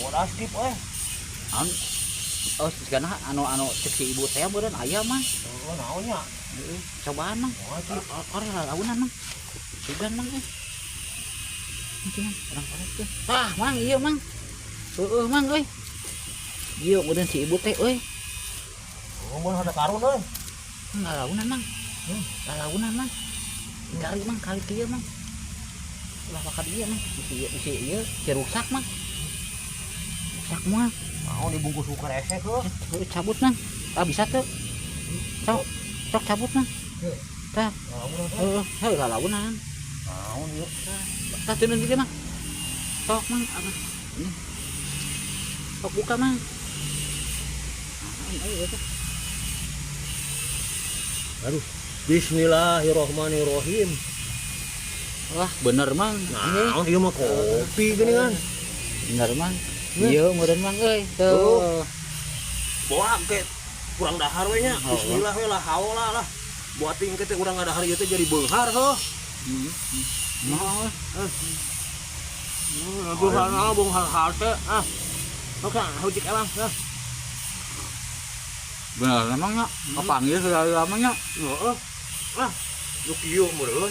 udah skip An oh sekarang anu cek si ibu teh beureun aya mah. oh naonnya Heeh, cobaan mah. Ore launan mah. Sugan mah Mungkin orang-orang tuh. Ah, mang iya mang. Heeh, mang euy. Ieu kemudian si ibu teh euy. oh mun ada karun Ngalaunan mang. Ngalaunan mang. Kali mang kali kieu mang. Lah ka dieu mang. Bisi ieu rusak mang. Rusak mah. mau dibungkus ukar esek tuh Cabut mang. Ah bisa tuh. Sok cabut mang. Tah. Heuh ngalaunan. mau nih Tah turun gitu mang. Sok mang apa? Ini. Sok buka mang. aduh bismillahirrahmanirrahim Wah bener mang. nah ieu mah kopi gini kan Bener mang. Iya meureun mang euy. Tuh. bawa ke kurang dahar we nya bismillah we lah haula lah buat tingkat teh urang ngadahar ieu teh jadi beunghar heuh Mau beunghar teh oke hujik emang bener emang nya. Kepanggil segala lamanya. heeh lu kieu meureun